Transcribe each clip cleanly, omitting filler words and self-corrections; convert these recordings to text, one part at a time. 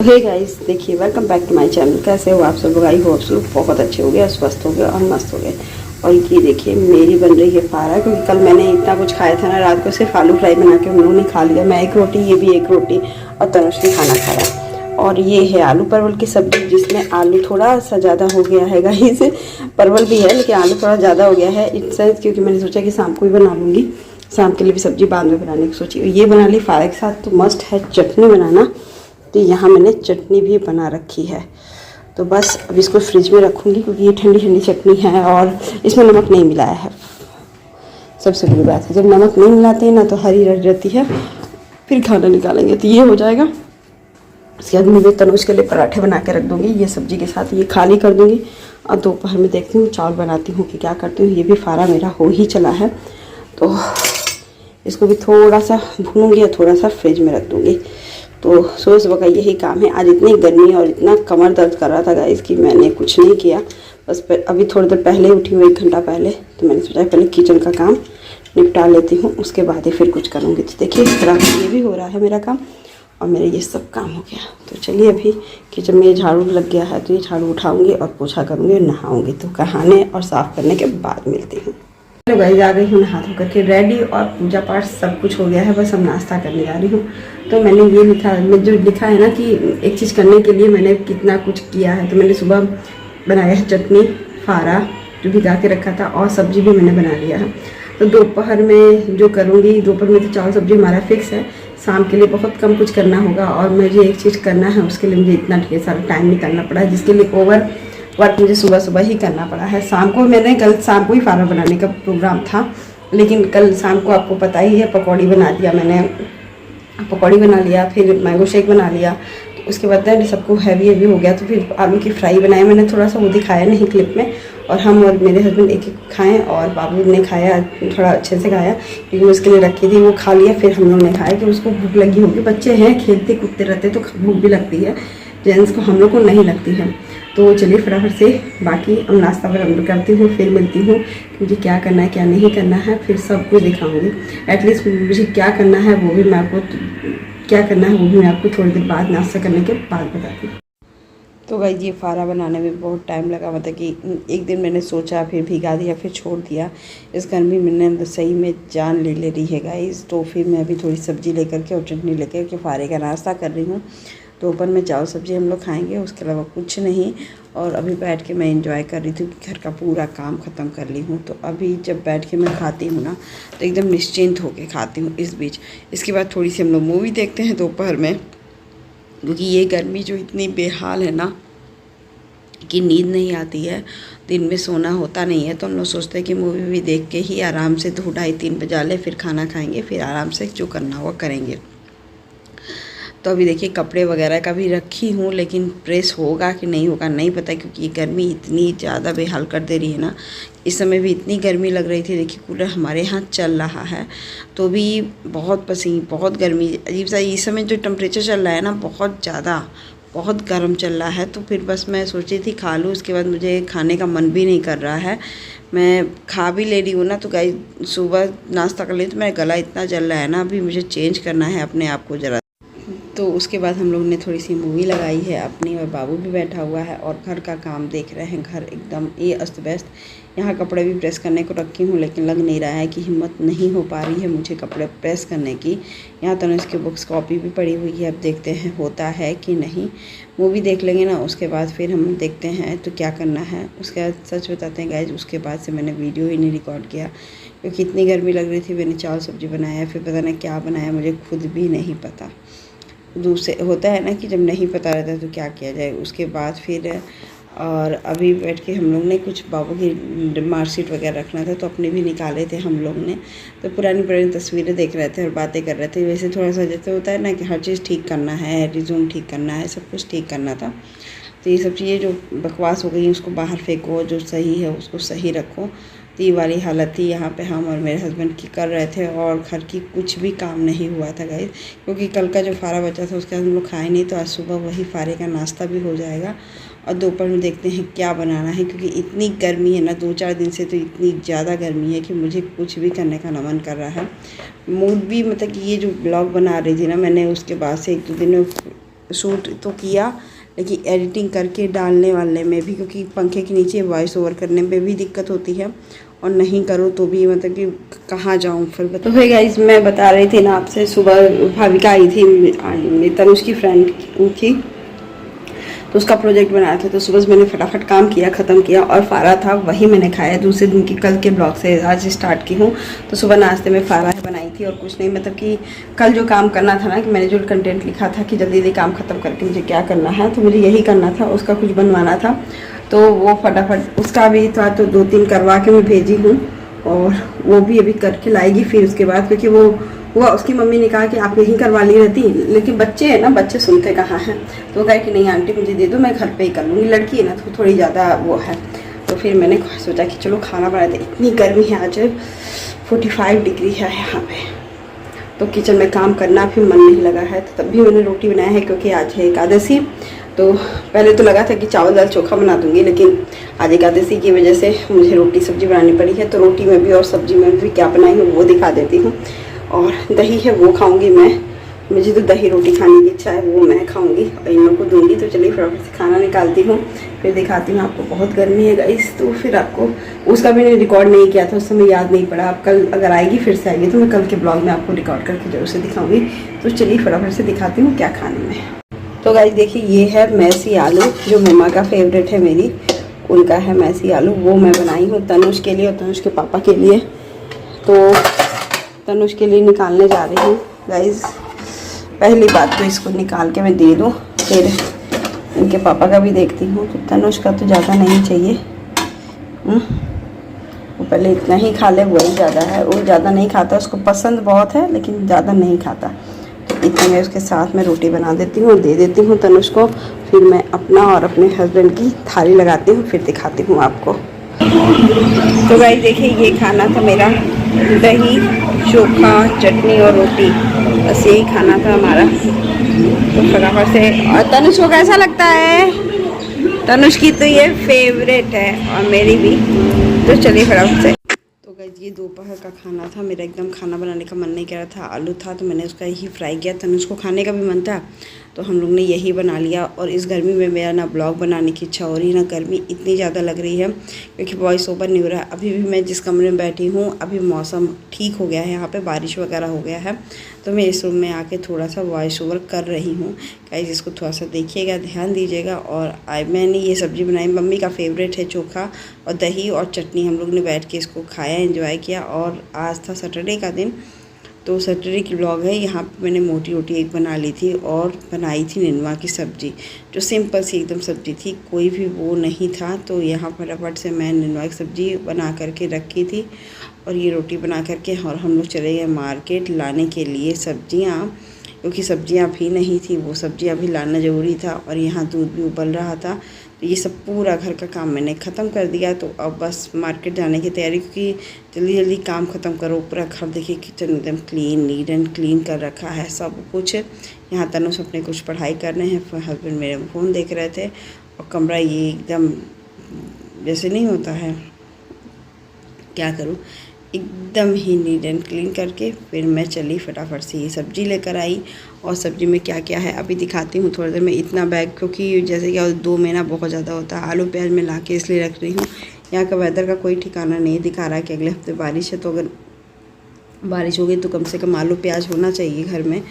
हे guys, देखिए welcome back to my channel. कैसे हो आप सब लोग? आई हो आप सब बहुत अच्छे हो गए, स्वस्थ हो गए और मस्त हो गए। और ये देखिए मेरी बन रही है फारा, क्योंकि कल मैंने इतना कुछ खाया था ना, रात को सिर्फ आलू फ्राई बना के हम लोगों ने खा लिया। मैं एक रोटी, ये भी एक रोटी, और तनुष ने खाना खाया। और ये है आलू परवल की सब्जी, जिसमें आलू थोड़ा सा ज़्यादा हो गया है गाइस। परवल भी है लेकिन आलू थोड़ा ज़्यादा हो गया है इस सेंस, क्योंकि मैंने सोचा कि शाम को ही बना लूँगी, शाम के लिए भी सब्जी बाद में बनाने की सोची। ये बना ली फारा के साथ। तो मस्ट है चटनी बनाना, तो यहाँ मैंने चटनी भी बना रखी है। तो बस अब इसको फ्रिज में रखूँगी, क्योंकि ये ठंडी ठंडी चटनी है और इसमें नमक नहीं मिलाया है। सबसे बड़ी बात है, जब नमक नहीं मिलाते हैं ना तो हरी रह जाती है, फिर खाना निकालेंगे। तो ये हो जाएगा। इसके बाद मैं तनुज के लिए पराठे बना के रख दूँगी ये सब्जी के साथ, ये खाली कर दूँगी। और दोपहर में देखती हूँ चावल बनाती हूँ कि क्या करती हूँ। ये भी फारा मेरा हो ही चला है, तो इसको भी थोड़ा सा भूनूँगी और थोड़ा सा फ्रिज में रख दूँगी। तो सुबह सुबह का यही काम है। आज इतनी गर्मी और इतना कमर दर्द कर रहा था गाइस कि मैंने कुछ नहीं किया। बस अभी थोड़ी देर पहले उठी हूँ, 1 घंटा पहले। तो मैंने सोचा पहले किचन का काम निपटा लेती हूँ, उसके बाद ही फिर कुछ करूँगी। तो देखिए इस तरह से ये भी हो रहा है मेरा काम, और मेरा ये सब काम हो गया। तो चलिए अभी किचन में झाड़ू लग गया है, तो ये झाड़ू उठाऊँगी और पोछा करूँगी और नहाऊँगी। तो नहाने और साफ़ करने के बाद मिलती हूँ। चलो गाइस, आ गई हूँ नहा धो करके रेडी, और पूजा पाठ सब कुछ हो गया है। बस हम नाश्ता करने जा रही हूँ। तो मैंने ये लिखा, मैं जो लिखा है ना कि एक चीज़ करने के लिए मैंने कितना कुछ किया है। तो मैंने सुबह बनाया है चटनी, फारा जो भिगा के रखा था, और सब्जी भी मैंने बना लिया है। तो दोपहर में जो करूँगी, दोपहर में तो चावल सब्जी हमारा फिक्स है। शाम के लिए बहुत कम कुछ करना होगा, और मुझे एक चीज़ करना है, उसके लिए मुझे इतना ढेर सारा टाइम निकालना पड़ा है, जिसके लिए ओवर वर्क मुझे सुबह सुबह ही करना पड़ा है। शाम को मैंने कल शाम को ही फारा बनाने का प्रोग्राम था, लेकिन कल शाम को आपको पता ही है पकौड़ी बना दिया मैंने। पकौड़ी बना लिया, फिर मैंगो शेक बना लिया। तो उसके बाद सबको हैवी हो गया, तो फिर आलू की फ्राई बनाई मैंने। थोड़ा सा वो दिखाया नहीं क्लिप में, और हम और मेरे हस्बैंड एक खाएँ, और बाबू ने खाया, थोड़ा अच्छे से खाया, क्योंकि मैं उसके लिए रखी थी। वो खा लिया, फिर हम लोग ने खाया कि उसको भूख लगी होगी। बच्चे हैं, खेलते कूदते रहते तो भूख भी लगती है, जेंट्स को, हम लोग को नहीं लगती है। तो चलिए फटाफट से बाकी हम नाश्ता बराबर करती हूँ, फिर मिलती हूँ कि मुझे क्या करना है क्या नहीं करना है, फिर सब कुछ दिखाऊंगी। एटलीस्ट मुझे क्या करना है वो भी मैं आपको थोड़ी देर बाद, नाश्ता करने के बाद बताती हूँ। तो गाइस ये फारा बनाने में बहुत टाइम लगा, मतलब कि एक दिन मैंने सोचा, फिर भिगा दिया, फिर छोड़ दिया। इस गर्मी में मैंने सही में जान ले रही है गाइस। तो फिर मैं अभी थोड़ी सब्जी लेकर के और चटनी लेकर के फारे का नाश्ता कर रही हूँ। तो ऊपर में चावल सब्जी हम लोग खाएंगे, उसके अलावा कुछ नहीं। और अभी बैठ के मैं एंजॉय कर रही थी कि घर का पूरा काम ख़त्म कर ली हूँ। तो अभी जब बैठ के मैं खाती हूँ ना, तो एकदम निश्चिंत होके खाती हूँ। इस बीच इसके बाद थोड़ी सी हम लोग मूवी देखते हैं दोपहर में, क्योंकि ये गर्मी जो इतनी बेहाल है ना कि नींद नहीं आती है, दिन में सोना होता नहीं है। तो हम लोग सोचते हैं कि मूवी भी देख के ही आराम से 2-2:30-3 बजा ले, फिर खाना खाएंगे, फिर आराम से जो करना होगा करेंगे। तो अभी देखिए कपड़े वगैरह का भी रखी हूँ, लेकिन प्रेस होगा कि नहीं होगा नहीं पता, क्योंकि ये गर्मी इतनी ज़्यादा बेहाल कर दे रही है ना। इस समय भी इतनी गर्मी लग रही थी। देखिए कूलर हमारे यहाँ चल रहा है, तो भी बहुत गर्मी अजीब सा। इस समय जो टेम्परेचर चल रहा है ना, बहुत गर्म चल रहा है। तो फिर बस मैं सोची थी खा लूँ, उसके बाद मुझे खाने का मन भी नहीं कर रहा है। मैं खा भी ले रही हूँ ना, तो गाइस सुबह नाश्ता कर ली, तो मेरा गला इतना जल रहा है ना, अभी मुझे चेंज करना है अपने आप को ज़रा। तो उसके बाद हम लोग ने थोड़ी सी मूवी लगाई है अपनी, और बाबू भी बैठा हुआ है और घर का काम देख रहे हैं। घर एकदम ये अस्त व्यस्त। यहाँ कपड़े भी प्रेस करने को रखी हूँ, लेकिन लग नहीं रहा है कि हिम्मत नहीं हो पा रही है मुझे कपड़े प्रेस करने की। यहाँ तो इसकी बुक्स कॉपी भी पड़ी हुई है, अब देखते हैं होता है कि नहीं। मूवी देख लेंगे ना, उसके बाद फिर हम देखते हैं तो क्या करना है। उसके बाद सच बताते हैं गाइस, उसके बाद से मैंने वीडियो ही नहीं रिकॉर्ड किया, क्योंकि इतनी गर्मी लग रही थी। मैंने चावल सब्जी बनाया, फिर पता नहीं क्या बनाया, मुझे खुद भी नहीं पता। दूसरे होता है ना कि जब नहीं पता रहता तो क्या किया जाए। उसके बाद फिर और अभी बैठ के हम लोग ने कुछ बाबू की मार्कशीट वगैरह रखना था, तो अपने भी निकाले थे हम लोग ने। तो पुरानी तस्वीरें देख रहे थे और बातें कर रहे थे। वैसे थोड़ा सा जैसे होता है ना कि हर चीज़ ठीक करना है, रिज्यूम ठीक करना है, सब कुछ ठीक करना था। तो ये सब चीज़ें जो बकवास हो गई उसको बाहर फेंको, जो सही है उसको सही रखो। तो ये वाली हालत थी। यहाँ पे हम और मेरे हस्बैंड की कर रहे थे, और घर की कुछ भी काम नहीं हुआ था गाइस, क्योंकि कल का जो फारा बचा था उसके बाद हम लोग खाए नहीं। तो आज सुबह वही फारे का नाश्ता भी हो जाएगा, और दोपहर में देखते हैं क्या बनाना है, क्योंकि इतनी गर्मी है ना, 2-4 दिन से तो इतनी ज़्यादा गर्मी है कि मुझे कुछ भी करने का ना मन कर रहा है। मूड भी, मतलब कि ये जो ब्लॉग बना रही थी ना मैंने, उसके बाद से 1-2 दिन में शूट तो किया, लेकिन एडिटिंग करके डालने वाले में भी, क्योंकि पंखे के नीचे वॉइस ओवर करने में भी दिक्कत होती है, और नहीं करूँ तो भी मतलब कि कहाँ जाऊँ फिर। तो भाई गाइस, मैं बता रही थी ना आपसे, सुबह भाविका आई थी, तनुष की फ्रेंड थी, तो उसका प्रोजेक्ट बनाया था। तो सुबह मैंने फटाफट काम किया, ख़त्म किया, और फारा था वही मैंने खाया। दूसरे दिन की कल के ब्लॉग से आज स्टार्ट की हूँ। तो सुबह नाश्ते में फारा बनाई थी और कुछ नहीं, मतलब कि कल जो काम करना था ना, कि मैंने जो कंटेंट लिखा था कि जल्दी जल्दी काम ख़त्म करके मुझे क्या करना है, तो मुझे यही करना था, उसका कुछ बनवाना था। तो वो फटाफट उसका भी था, तो 2-3 करवा के मैं भेजी हूँ, और वो भी अभी करके लाएगी फिर उसके बाद, क्योंकि वो उसकी मम्मी ने कहा कि आप यहीं करवा ली रहती, लेकिन बच्चे हैं ना, बच्चे सुनते कहाँ हैं। तो वो कहे कि नहीं आंटी मुझे दे दो, मैं घर पे ही कर लूँगी, लड़की है ना तो थोड़ी ज़्यादा वो है। तो फिर मैंने सोचा कि चलो खाना बनाते, इतनी गर्मी है आज, 45 डिग्री है यहाँ पे, तो किचन में काम करना भी मन नहीं लगा है। तो तब भी मैंने रोटी बनाया है, क्योंकि आज है एकादशी। तो पहले तो लगा था कि चावल दाल चोखा बना दूंगी, लेकिन आज एकादशी की वजह से मुझे रोटी सब्जी बनानी पड़ी है। तो रोटी में भी और सब्जी में भी क्या बनाई हूँ वो दिखा देती हूँ। और दही है वो खाऊंगी मैं, मुझे तो दही रोटी खाने की इच्छा है, वो मैं खाऊंगी और इन लोग को दूंगी। तो चलिए फटाफट से खाना निकालती हूँ, फिर दिखाती हूँ आपको। बहुत गर्मी है गाइस, तो फिर आपको उसका भी रिकॉर्ड नहीं किया था, उस समय याद नहीं पड़ा। आप कल अगर आएगी, फिर से आएगी, तो मैं कल के ब्लॉग में आपको रिकॉर्ड करके जरूर से दिखाऊंगी। तो चलिए फटाफट से दिखाती हूँ क्या खाने में। तो गाइस देखिए, ये है मैसी आलू, जो मम्मा का फेवरेट है मेरी, उनका है मैसी आलू, वो मैं बनाई हूँ तनुष के लिए और तनुष के पापा के लिए। तो तनुष के लिए निकालने जा रही हूँ गाइस। पहली बात तो इसको निकाल के मैं दे दूँ, फिर इनके पापा का भी देखती हूँ। तो तनुष का तो ज़्यादा नहीं चाहिए, वो पहले इतना ही खा ले, वही ज़्यादा है। वो ज़्यादा नहीं खाता, उसको पसंद बहुत है लेकिन ज़्यादा नहीं खाता। तो इतने में उसके साथ मैं रोटी बना देती हूँ और दे देती हूँ तनुष को। फिर मैं अपना और अपने हस्बैंड की थाली लगाती हूँ, फिर दिखाती हूँ आपको। तो गाइस देखिए, ये खाना था मेरा, दही चोखा चटनी और रोटी, बस यही खाना था हमारा। तो फटाफट से, और तनुष को कैसा लगता है? तनुष की तो ये फेवरेट है और मेरी भी। तो चलिए फटाफट से। तो गाइस ये दोपहर का खाना था मेरा, एकदम खाना बनाने का मन नहीं कर रहा था। आलू था तो मैंने उसका ही फ्राई किया, तनुष को खाने का भी मन था तो हम लोग ने यही बना लिया। और इस गर्मी में मेरा ना ब्लॉग बनाने की इच्छा हो रही है, ना गर्मी इतनी ज़्यादा लग रही है, क्योंकि वॉइस ओवर नहीं हो रहा है। अभी भी मैं जिस कमरे में बैठी हूँ, अभी मौसम ठीक हो गया है, यहाँ पे बारिश वगैरह हो गया है, तो मैं इस रूम में आके थोड़ा सा वॉइस ओवर कर रही हूँ। गाइस इसको थोड़ा सा देखिएगा, ध्यान दीजिएगा। और मैंने ये सब्ज़ी बनाई, मम्मी का फेवरेट है, चोखा और दही और चटनी। हम लोग ने बैठ के इसको खाया, एंजॉय किया। और आज था सैटरडे का दिन, तो सैटरडे की ब्लॉग है। यहाँ पे मैंने मोटी रोटी एक बना ली थी और बनाई थी निनुआ की सब्ज़ी, जो सिंपल सी एकदम सब्ज़ी थी, कोई भी वो नहीं था। तो यहाँ फटाफट से मैं निनुआ की सब्ज़ी बना करके रखी थी और ये रोटी बना करके, और हम लोग चले गए मार्केट लाने के लिए सब्जियाँ, क्योंकि सब्जियाँ भी नहीं थी, वो सब्जियाँ भी लाना ज़रूरी था। और यहाँ दूध भी उबल रहा था। तो ये सब पूरा घर का काम मैंने ख़त्म कर दिया। तो अब बस मार्केट जाने की तैयारी, क्योंकि जल्दी जल्दी काम ख़त्म करो। पूरा घर देखिए, किचन एकदम क्लीन, नीट एंड क्लीन कर रखा है सब कुछ। यहाँ तनुष अपने कुछ पढ़ाई कर रहे हैं, हस्बैंड मेरे फ़ोन देख रहे थे, और कमरा ये एकदम जैसे नहीं होता है, क्या करूँ, एकदम ही नीट एंड क्लीन करके फिर मैं चली फटाफट से ये सब्ज़ी लेकर आई। और सब्ज़ी में क्या क्या है अभी दिखाती हूँ थोड़ी देर में। इतना बैग, क्योंकि जैसे कि 2 महीना बहुत ज़्यादा होता है। आलू प्याज में ला के इसलिए रख रही हूँ। यहाँ का वेदर का कोई ठिकाना नहीं दिखा रहा कि अगले हफ्ते बारिश है, तो अगर बारिश होगी तो कम से कम आलू प्याज होना चाहिए घर में।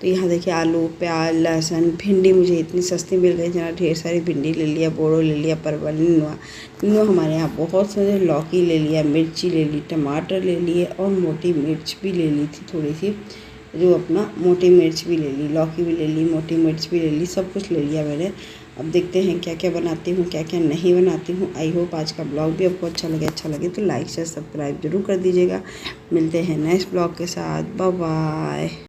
तो यहाँ देखिए, आलू प्याज लहसुन, भिंडी मुझे इतनी सस्ती मिल गई, जहाँ ढेर सारी भिंडी ले लिया, बोड़ो ले लिया, परवल, निनुआ हमारे यहाँ बहुत सारे, लौकी ले लिया, मिर्ची ले ली, टमाटर ले लिए, और मोटी मिर्च भी ले ली थी थोड़ी सी, जो अपना मोटी मिर्च भी ले ली, लौकी भी ले ली, मोटी मिर्च भी ले ली, सब कुछ ले लिया मैंने। अब देखते हैं क्या क्या बनाती हूँ, क्या क्या नहीं बनाती हूँ। आई होप आज का ब्लॉग भी आपको अच्छा लगे तो लाइक शेयर सब्सक्राइब जरूर कर दीजिएगा। मिलते हैं नेक्स्ट ब्लॉग के साथ, बाय बाय।